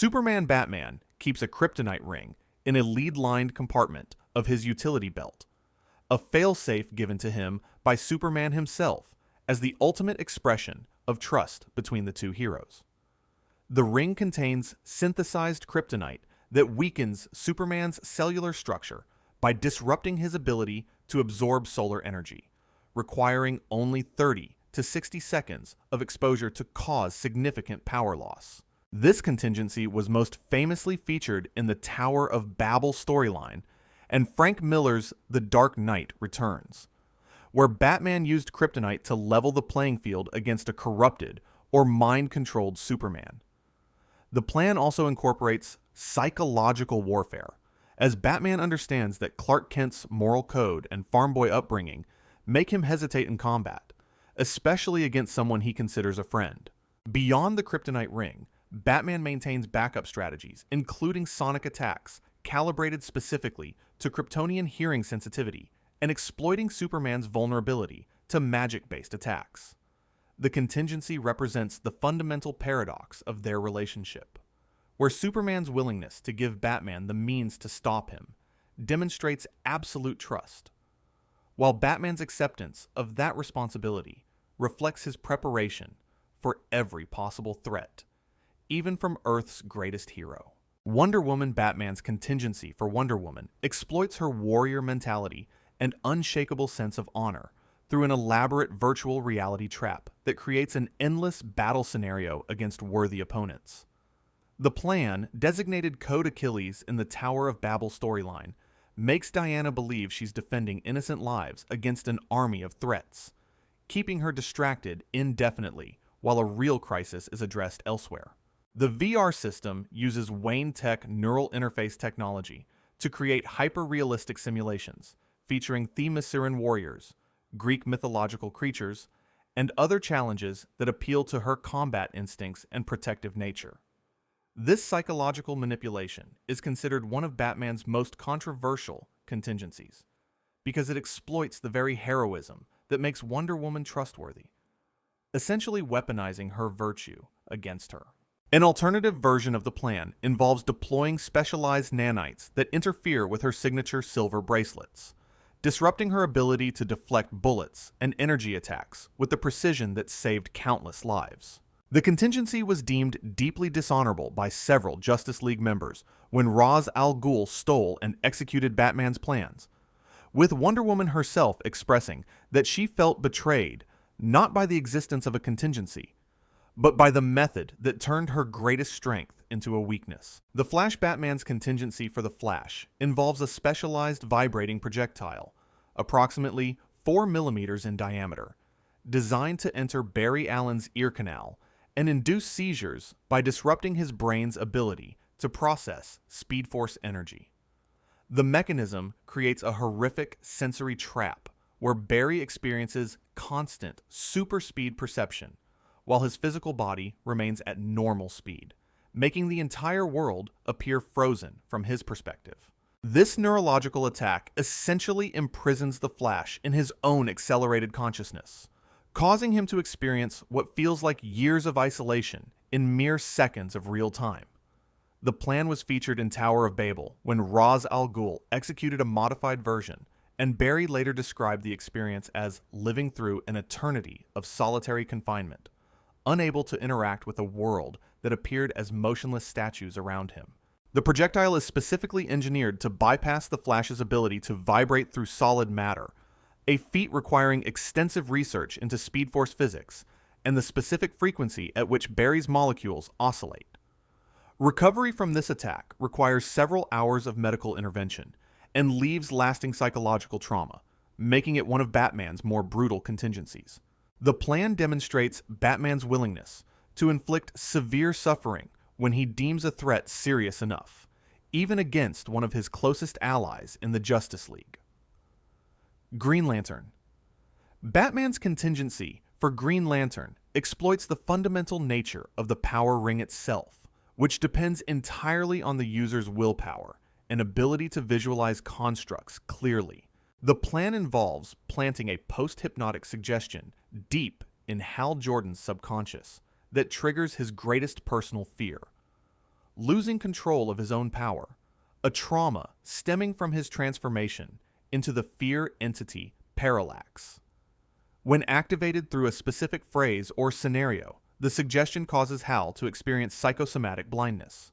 Superman Batman keeps a kryptonite ring in a lead-lined compartment of his utility belt, a failsafe given to him by Superman himself as the ultimate expression of trust between the two heroes. The ring contains synthesized kryptonite that weakens Superman's cellular structure by disrupting his ability to absorb solar energy, requiring only 30 to 60 seconds of exposure to cause significant power loss. This contingency was most famously featured in the Tower of Babel storyline and Frank Miller's The Dark Knight Returns, where Batman used kryptonite to level the playing field against a corrupted or mind-controlled Superman. The plan also incorporates psychological warfare, as Batman understands that Clark Kent's moral code and farm boy upbringing make him hesitate in combat, especially against someone he considers a friend. Beyond the kryptonite ring, Batman maintains backup strategies, including sonic attacks, calibrated specifically to Kryptonian hearing sensitivity, and exploiting Superman's vulnerability to magic-based attacks. The contingency represents the fundamental paradox of their relationship, where Superman's willingness to give Batman the means to stop him demonstrates absolute trust, while Batman's acceptance of that responsibility reflects his preparation for every possible threat, even from Earth's greatest hero. Wonder Woman Batman's contingency for Wonder Woman exploits her warrior mentality and unshakable sense of honor through an elaborate virtual reality trap that creates an endless battle scenario against worthy opponents. The plan, designated Code Achilles in the Tower of Babel storyline, makes Diana believe she's defending innocent lives against an army of threats, keeping her distracted indefinitely while a real crisis is addressed elsewhere. The VR system uses Wayne Tech neural interface technology to create hyper-realistic simulations featuring Themysciran warriors, Greek mythological creatures, and other challenges that appeal to her combat instincts and protective nature. This psychological manipulation is considered one of Batman's most controversial contingencies because it exploits the very heroism that makes Wonder Woman trustworthy, essentially weaponizing her virtue against her. An alternative version of the plan involves deploying specialized nanites that interfere with her signature silver bracelets, disrupting her ability to deflect bullets and energy attacks with the precision that saved countless lives. The contingency was deemed deeply dishonorable by several Justice League members when Ra's al Ghul stole and executed Batman's plans, with Wonder Woman herself expressing that she felt betrayed not by the existence of a contingency, but by the method that turned her greatest strength into a weakness. The Flash Batman's contingency for the Flash involves a specialized vibrating projectile, approximately 4 millimeters in diameter, designed to enter Barry Allen's ear canal and induce seizures by disrupting his brain's ability to process Speed Force energy. The mechanism creates a horrific sensory trap where Barry experiences constant super speed perception while his physical body remains at normal speed, making the entire world appear frozen from his perspective. This neurological attack essentially imprisons the Flash in his own accelerated consciousness, causing him to experience what feels like years of isolation in mere seconds of real time. The plan was featured in Tower of Babel when Ra's al Ghul executed a modified version, and Barry later described the experience as living through an eternity of solitary confinement, unable to interact with a world that appeared as motionless statues around him. The projectile is specifically engineered to bypass the Flash's ability to vibrate through solid matter, a feat requiring extensive research into Speed Force physics and the specific frequency at which Barry's molecules oscillate. Recovery from this attack requires several hours of medical intervention and leaves lasting psychological trauma, making it one of Batman's more brutal contingencies. The plan demonstrates Batman's willingness to inflict severe suffering when he deems a threat serious enough, even against one of his closest allies in the Justice League. Green Lantern. Batman's contingency for Green Lantern exploits the fundamental nature of the power ring itself, which depends entirely on the user's willpower and ability to visualize constructs clearly. The plan involves planting a post-hypnotic suggestion deep in Hal Jordan's subconscious that triggers his greatest personal fear, losing control of his own power, a trauma stemming from his transformation into the fear entity Parallax. When activated through a specific phrase or scenario, the suggestion causes Hal to experience psychosomatic blindness,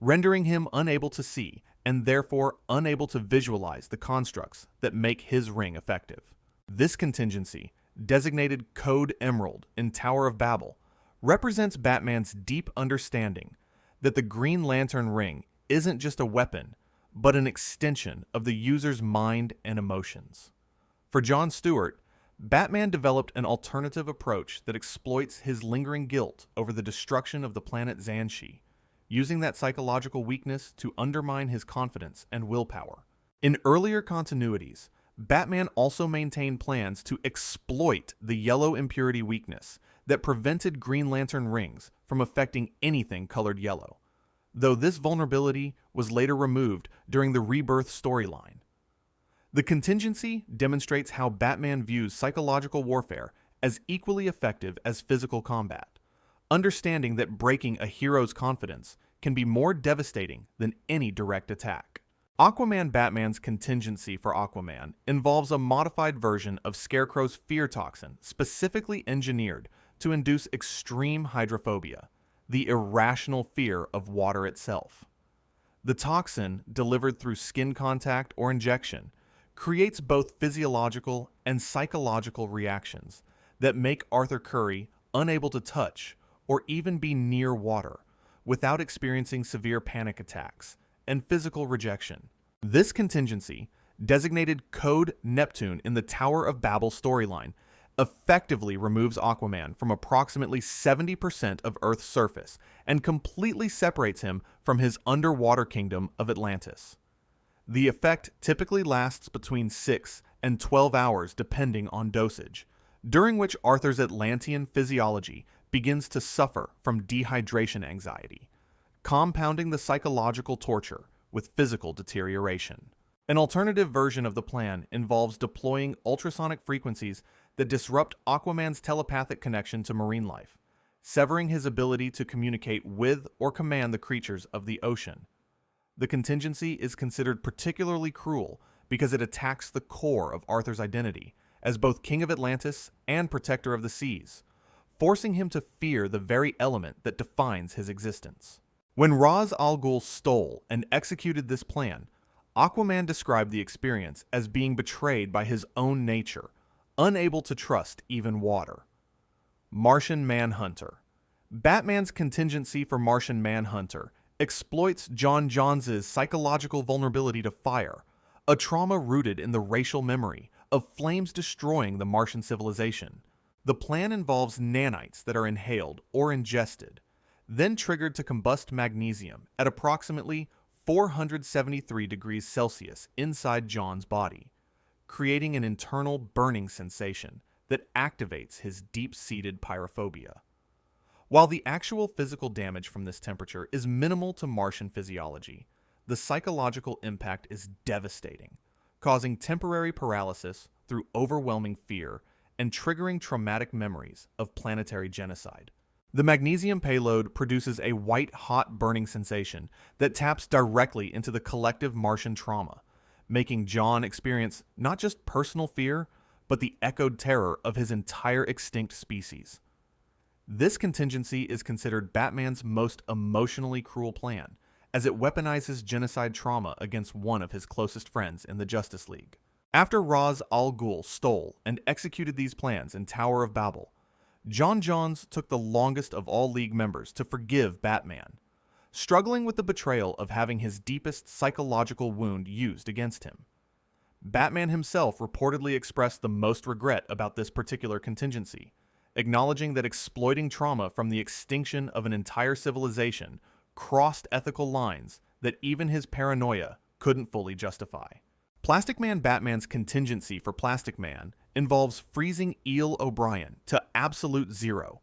rendering him unable to see and therefore unable to visualize the constructs that make his ring effective. This contingency, designated Code Emerald in Tower of Babel, represents Batman's deep understanding that the Green Lantern ring isn't just a weapon, but an extension of the user's mind and emotions. For John Stewart, Batman developed an alternative approach that exploits his lingering guilt over the destruction of the planet Xanshi, using that psychological weakness to undermine his confidence and willpower. In earlier continuities, Batman also maintained plans to exploit the yellow impurity weakness that prevented Green Lantern rings from affecting anything colored yellow, though this vulnerability was later removed during the Rebirth storyline. The contingency demonstrates how Batman views psychological warfare as equally effective as physical combat, understanding that breaking a hero's confidence can be more devastating than any direct attack. Aquaman Batman's contingency for Aquaman involves a modified version of Scarecrow's fear toxin specifically engineered to induce extreme hydrophobia, the irrational fear of water itself. The toxin, delivered through skin contact or injection, creates both physiological and psychological reactions that make Arthur Curry unable to touch or even be near water without experiencing severe panic attacks and physical rejection. This contingency, designated Code Neptune in the Tower of Babel storyline, effectively removes Aquaman from approximately 70% of Earth's surface and completely separates him from his underwater kingdom of Atlantis. The effect typically lasts between 6 and 12 hours depending on dosage, during which Arthur's Atlantean physiology begins to suffer from dehydration anxiety, compounding the psychological torture with physical deterioration. An alternative version of the plan involves deploying ultrasonic frequencies that disrupt Aquaman's telepathic connection to marine life, severing his ability to communicate with or command the creatures of the ocean. The contingency is considered particularly cruel because it attacks the core of Arthur's identity as both King of Atlantis and Protector of the Seas, forcing him to fear the very element that defines his existence. When Ra's al Ghul stole and executed this plan, Aquaman described the experience as being betrayed by his own nature, unable to trust even water. Martian Manhunter. Batman's contingency for Martian Manhunter exploits John Johns' psychological vulnerability to fire, a trauma rooted in the racial memory of flames destroying the Martian civilization. The plan involves nanites that are inhaled or ingested, then triggered to combust magnesium at approximately 473 degrees Celsius inside John's body, creating an internal burning sensation that activates his deep-seated pyrophobia. While the actual physical damage from this temperature is minimal to Martian physiology, the psychological impact is devastating, causing temporary paralysis through overwhelming fear and triggering traumatic memories of planetary genocide. The magnesium payload produces a white-hot burning sensation that taps directly into the collective Martian trauma, making John experience not just personal fear, but the echoed terror of his entire extinct species. This contingency is considered Batman's most emotionally cruel plan, as it weaponizes genocide trauma against one of his closest friends in the Justice League. After Ra's al Ghul stole and executed these plans in Tower of Babel, John Johns took the longest of all League members to forgive Batman, struggling with the betrayal of having his deepest psychological wound used against him. Batman himself reportedly expressed the most regret about this particular contingency, acknowledging that exploiting trauma from the extinction of an entire civilization crossed ethical lines that even his paranoia couldn't fully justify. Plastic Man Batman's contingency for Plastic Man involves freezing Eel O'Brien to absolute zero,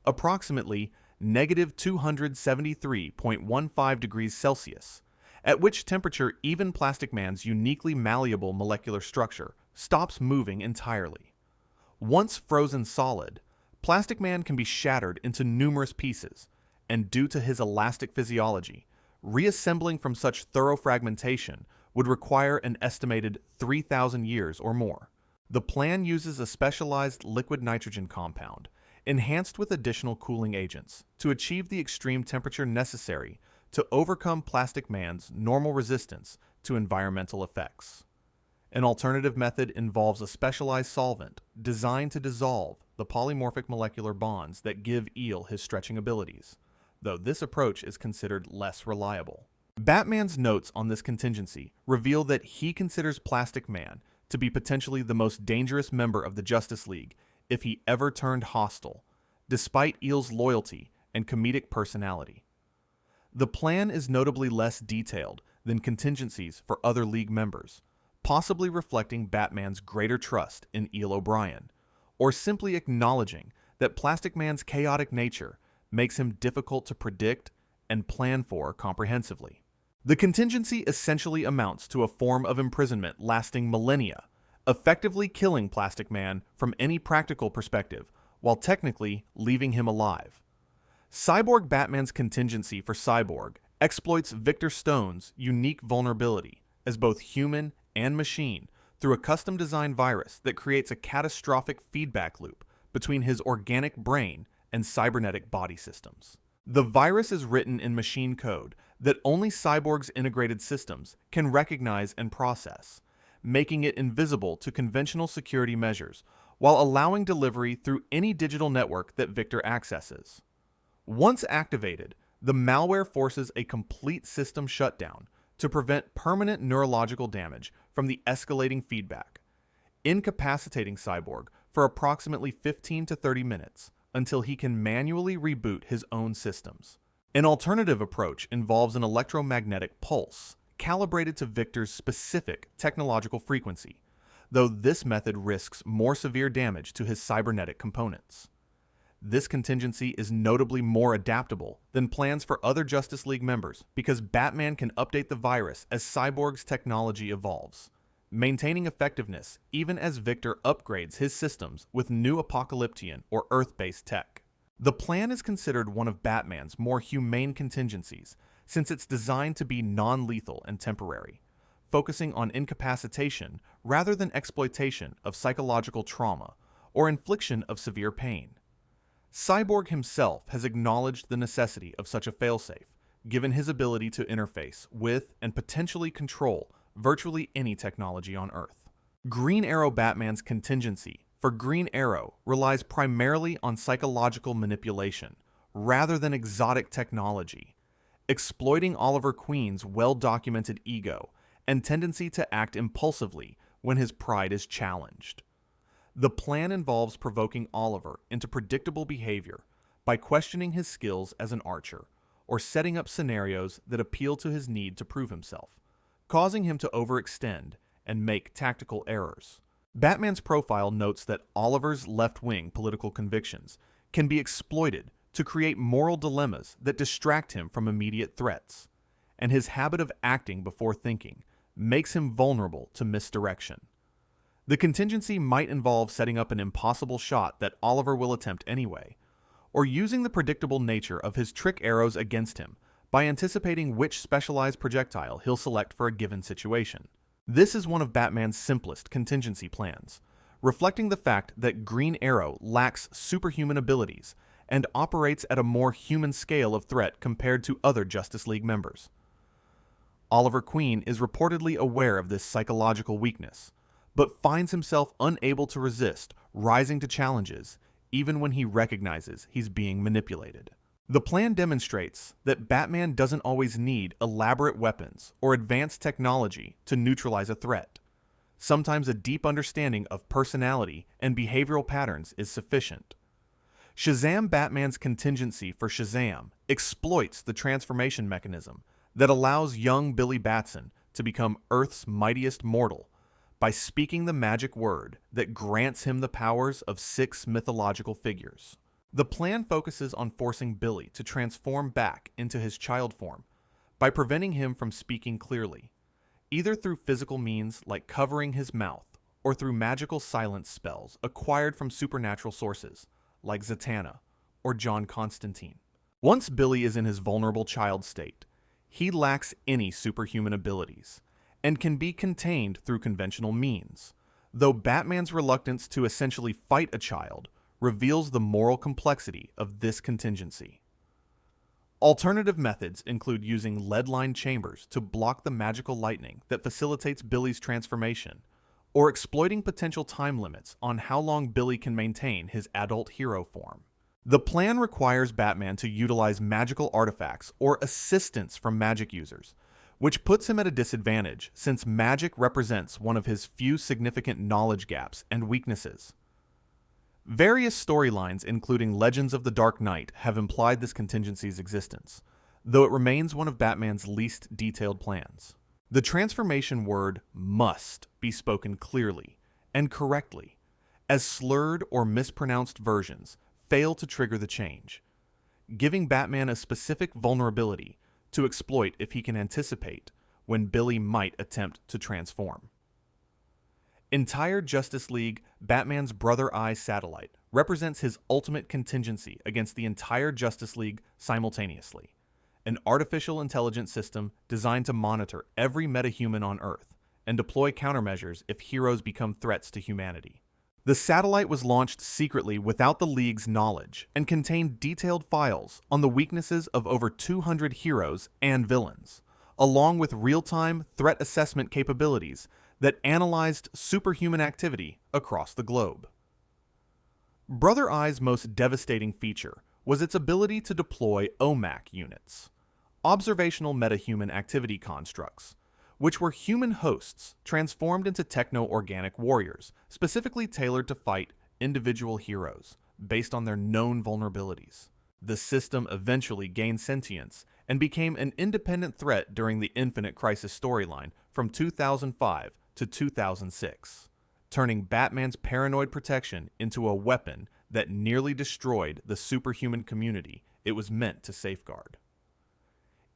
approximately negative 273.15 degrees Celsius, at which temperature even Plastic Man's uniquely malleable molecular structure stops moving entirely. Once frozen solid, Plastic Man can be shattered into numerous pieces, and due to his elastic physiology, reassembling from such thorough fragmentation would require an estimated 3,000 years or more. The plan uses a specialized liquid nitrogen compound, enhanced with additional cooling agents, to achieve the extreme temperature necessary to overcome Plastic Man's normal resistance to environmental effects. An alternative method involves a specialized solvent designed to dissolve the polymorphic molecular bonds that give Eel his stretching abilities, though this approach is considered less reliable. Batman's notes on this contingency reveal that he considers Plastic Man to be potentially the most dangerous member of the Justice League if he ever turned hostile, despite Eel's loyalty and comedic personality. The plan is notably less detailed than contingencies for other League members, possibly reflecting Batman's greater trust in Eel O'Brien, or simply acknowledging that Plastic Man's chaotic nature makes him difficult to predict and plan for comprehensively. The contingency essentially amounts to a form of imprisonment lasting millennia, effectively killing Plastic Man from any practical perspective, while technically leaving him alive. Cyborg Batman's contingency for Cyborg exploits Victor Stone's unique vulnerability as both human and machine through a custom-designed virus that creates a catastrophic feedback loop between his organic brain and cybernetic body systems. The virus is written in machine code that only Cyborg's integrated systems can recognize and process, making it invisible to conventional security measures while allowing delivery through any digital network that Victor accesses. Once activated, the malware forces a complete system shutdown to prevent permanent neurological damage from the escalating feedback, incapacitating Cyborg for approximately 15 to 30 minutes until he can manually reboot his own systems. An alternative approach involves an electromagnetic pulse calibrated to Victor's specific technological frequency, though this method risks more severe damage to his cybernetic components. This contingency is notably more adaptable than plans for other Justice League members because Batman can update the virus as Cyborg's technology evolves, maintaining effectiveness even as Victor upgrades his systems with new apocalyptian or Earth-based tech. The plan is considered one of Batman's more humane contingencies since it's designed to be non-lethal and temporary, focusing on incapacitation rather than exploitation of psychological trauma or infliction of severe pain. Cyborg himself has acknowledged the necessity of such a failsafe, given his ability to interface with and potentially control virtually any technology on Earth. Green Arrow Batman's contingency for Green Arrow relies primarily on psychological manipulation rather than exotic technology, exploiting Oliver Queen's well-documented ego and tendency to act impulsively when his pride is challenged. The plan involves provoking Oliver into predictable behavior by questioning his skills as an archer or setting up scenarios that appeal to his need to prove himself, causing him to overextend and make tactical errors. Batman's profile notes that Oliver's left-wing political convictions can be exploited to create moral dilemmas that distract him from immediate threats, and his habit of acting before thinking makes him vulnerable to misdirection. The contingency might involve setting up an impossible shot that Oliver will attempt anyway, or using the predictable nature of his trick arrows against him by anticipating which specialized projectile he'll select for a given situation. This is one of Batman's simplest contingency plans, reflecting the fact that Green Arrow lacks superhuman abilities and operates at a more human scale of threat compared to other Justice League members. Oliver Queen is reportedly aware of this psychological weakness, but finds himself unable to resist rising to challenges even when he recognizes he's being manipulated. The plan demonstrates that Batman doesn't always need elaborate weapons or advanced technology to neutralize a threat. Sometimes a deep understanding of personality and behavioral patterns is sufficient. Shazam Batman's contingency for Shazam exploits the transformation mechanism that allows young Billy Batson to become Earth's mightiest mortal by speaking the magic word that grants him the powers of 6 mythological figures. The plan focuses on forcing Billy to transform back into his child form by preventing him from speaking clearly, either through physical means like covering his mouth or through magical silence spells acquired from supernatural sources like Zatanna or John Constantine. Once Billy is in his vulnerable child state, he lacks any superhuman abilities and can be contained through conventional means, though Batman's reluctance to essentially fight a child reveals the moral complexity of this contingency. Alternative methods include using lead-lined chambers to block the magical lightning that facilitates Billy's transformation, or exploiting potential time limits on how long Billy can maintain his adult hero form. The plan requires Batman to utilize magical artifacts or assistance from magic users, which puts him at a disadvantage since magic represents one of his few significant knowledge gaps and weaknesses. Various storylines, including Legends of the Dark Knight, have implied this contingency's existence, though it remains one of Batman's least detailed plans. The transformation word must be spoken clearly and correctly, as slurred or mispronounced versions fail to trigger the change, giving Batman a specific vulnerability to exploit if he can anticipate when Billy might attempt to transform. Entire Justice League, Batman's Brother Eye satellite, represents his ultimate contingency against the entire Justice League simultaneously, an artificial intelligence system designed to monitor every metahuman on Earth and deploy countermeasures if heroes become threats to humanity. The satellite was launched secretly without the League's knowledge and contained detailed files on the weaknesses of over 200 heroes and villains, along with real-time threat assessment capabilities that analyzed superhuman activity across the globe. Brother Eye's most devastating feature was its ability to deploy OMAC units, observational metahuman activity constructs, which were human hosts transformed into techno-organic warriors, specifically tailored to fight individual heroes based on their known vulnerabilities. The system eventually gained sentience and became an independent threat during the Infinite Crisis storyline from 2005 to 2006, turning Batman's paranoid protection into a weapon that nearly destroyed the superhuman community it was meant to safeguard.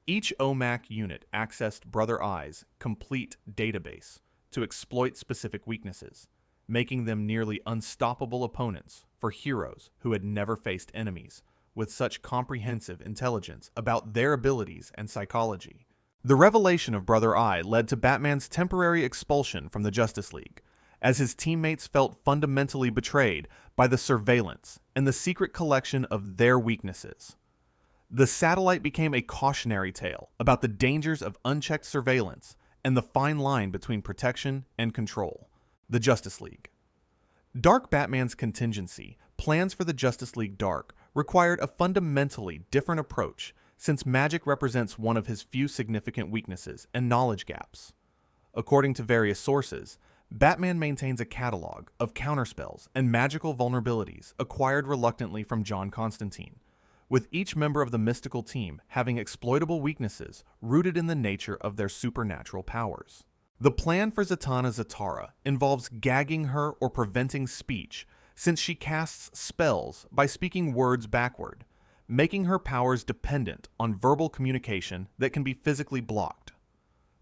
Each OMAC unit accessed Brother Eye's complete database to exploit specific weaknesses, making them nearly unstoppable opponents for heroes who had never faced enemies with such comprehensive intelligence about their abilities and psychology. The revelation of Brother Eye led to Batman's temporary expulsion from the Justice League, as his teammates felt fundamentally betrayed by the surveillance and the secret collection of their weaknesses. The satellite became a cautionary tale about the dangers of unchecked surveillance and the fine line between protection and control. The Justice League. Dark Batman's contingency, plans for the Justice League Dark, required a fundamentally different approach since magic represents one of his few significant weaknesses and knowledge gaps. According to various sources, Batman maintains a catalog of counterspells and magical vulnerabilities acquired reluctantly from John Constantine, with each member of the mystical team having exploitable weaknesses rooted in the nature of their supernatural powers. The plan for Zatanna Zatara involves gagging her or preventing speech, since she casts spells by speaking words backward, making her powers dependent on verbal communication that can be physically blocked.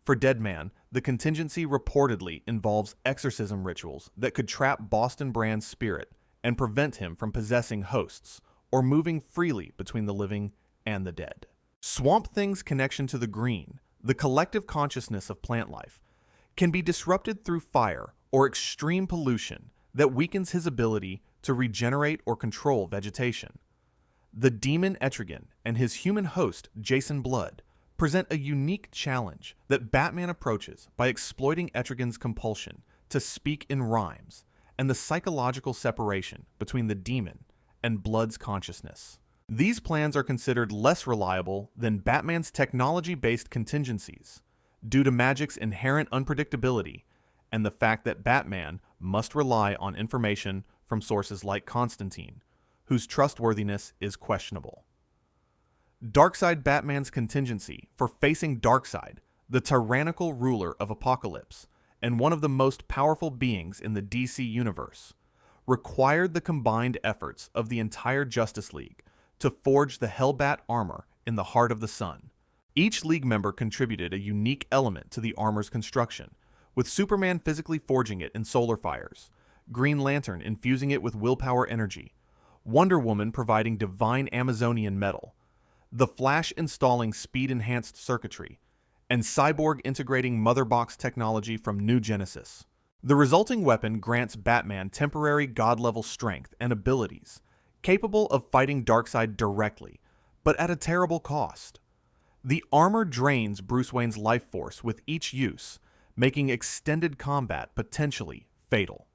For Deadman, the contingency reportedly involves exorcism rituals that could trap Boston Brand's spirit and prevent him from possessing hosts or moving freely between the living and the dead. Swamp Thing's connection to the green, the collective consciousness of plant life, can be disrupted through fire or extreme pollution that weakens his ability to regenerate or control vegetation. The demon Etrigan and his human host, Jason Blood, present a unique challenge that Batman approaches by exploiting Etrigan's compulsion to speak in rhymes and the psychological separation between the demon and Blood's consciousness. These plans are considered less reliable than Batman's technology-based contingencies due to magic's inherent unpredictability and the fact that Batman must rely on information from sources like Constantine, whose trustworthiness is questionable. Darkseid Batman's contingency for facing Darkseid, the tyrannical ruler of Apocalypse and one of the most powerful beings in the DC universe, required the combined efforts of the entire Justice League to forge the Hellbat armor in the heart of the sun. Each League member contributed a unique element to the armor's construction, with Superman physically forging it in solar fires, Green Lantern infusing it with willpower energy, Wonder Woman providing divine Amazonian metal, the Flash installing speed-enhanced circuitry, and Cyborg integrating motherbox technology from New Genesis. The resulting weapon grants Batman temporary god-level strength and abilities, capable of fighting Darkseid directly, but at a terrible cost. The armor drains Bruce Wayne's life force with each use, making extended combat potentially fatal.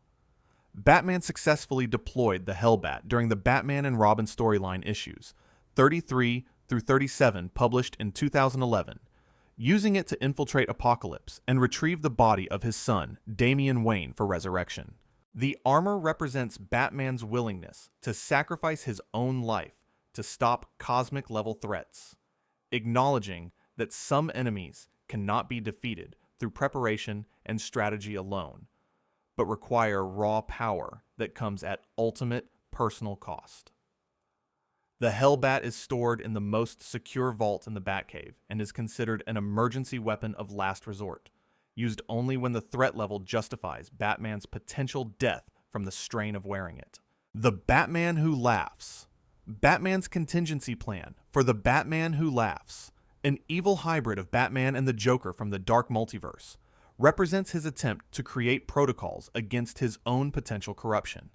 Batman successfully deployed the Hellbat during the Batman and Robin storyline issues 33 through 37 published in 2011, using it to infiltrate Apokolips and retrieve the body of his son, Damian Wayne, for resurrection. The armor represents Batman's willingness to sacrifice his own life to stop cosmic-level threats, acknowledging that some enemies cannot be defeated through preparation and strategy alone, but require raw power that comes at ultimate personal cost. The Hellbat is stored in the most secure vault in the Batcave and is considered an emergency weapon of last resort, used only when the threat level justifies Batman's potential death from the strain of wearing it. The Batman Who Laughs. Batman's contingency plan for the Batman Who Laughs, an evil hybrid of Batman and the Joker from the Dark Multiverse, represents his attempt to create protocols against his own potential corruption.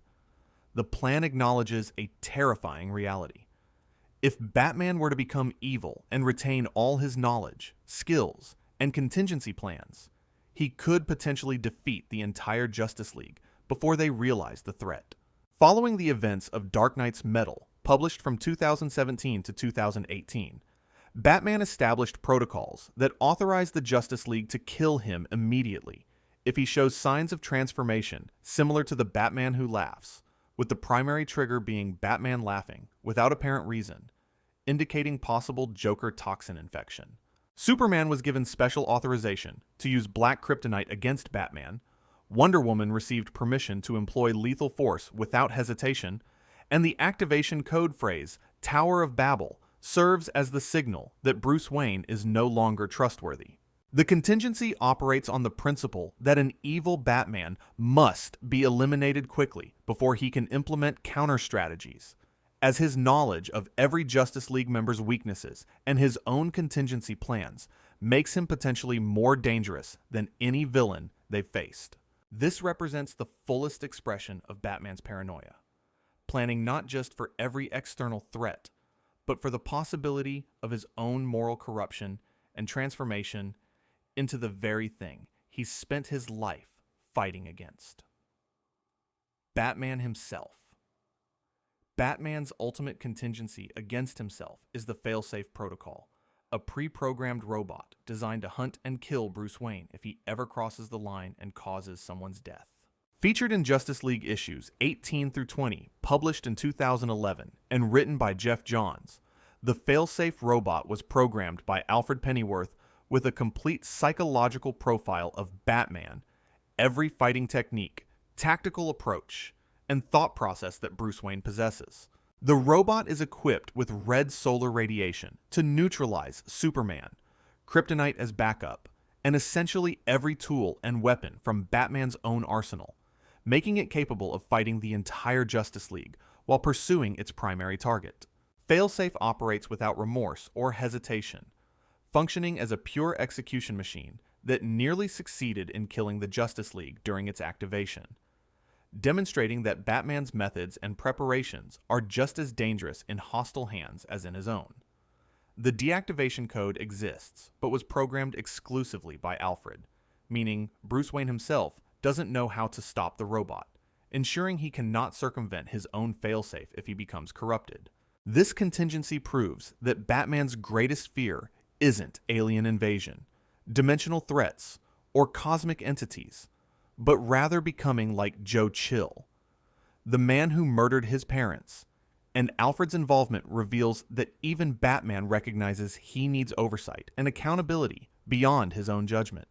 The plan acknowledges a terrifying reality. If Batman were to become evil and retain all his knowledge, skills, and contingency plans, he could potentially defeat the entire Justice League before they realize the threat. Following the events of Dark Knight's Metal, published from 2017 to 2018, Batman established protocols that authorize the Justice League to kill him immediately if he shows signs of transformation similar to the Batman Who Laughs, with the primary trigger being Batman laughing without apparent reason, indicating possible Joker toxin infection. Superman was given special authorization to use black kryptonite against Batman, Wonder Woman received permission to employ lethal force without hesitation, and the activation code phrase, Tower of Babel, serves as the signal that Bruce Wayne is no longer trustworthy. The contingency operates on the principle that an evil Batman must be eliminated quickly before he can implement counter-strategies, as his knowledge of every Justice League member's weaknesses and his own contingency plans makes him potentially more dangerous than any villain they've faced. This represents the fullest expression of Batman's paranoia, planning not just for every external threat, but for the possibility of his own moral corruption and transformation into the very thing he spent his life fighting against. Batman himself. Batman's ultimate contingency against himself is the Failsafe protocol, a pre-programmed robot designed to hunt and kill Bruce Wayne if he ever crosses the line and causes someone's death. Featured in Justice League issues 18 through 20, published in 2011 and written by Jeff Johns, the Failsafe robot was programmed by Alfred Pennyworth with a complete psychological profile of Batman, every fighting technique, tactical approach, and thought process that Bruce Wayne possesses. The robot is equipped with red solar radiation to neutralize Superman, kryptonite as backup, and essentially every tool and weapon from Batman's own arsenal, making it capable of fighting the entire Justice League while pursuing its primary target. Failsafe operates without remorse or hesitation, functioning as a pure execution machine that nearly succeeded in killing the Justice League during its activation, demonstrating that Batman's methods and preparations are just as dangerous in hostile hands as in his own. The deactivation code exists, but was programmed exclusively by Alfred, meaning Bruce Wayne himself doesn't know how to stop the robot, ensuring he cannot circumvent his own failsafe if he becomes corrupted. This contingency proves that Batman's greatest fear isn't alien invasion, dimensional threats, or cosmic entities, but rather becoming like Joe Chill, the man who murdered his parents, and Alfred's involvement reveals that even Batman recognizes he needs oversight and accountability beyond his own judgment.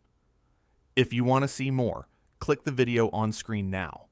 If you want to see more, click the video on screen now.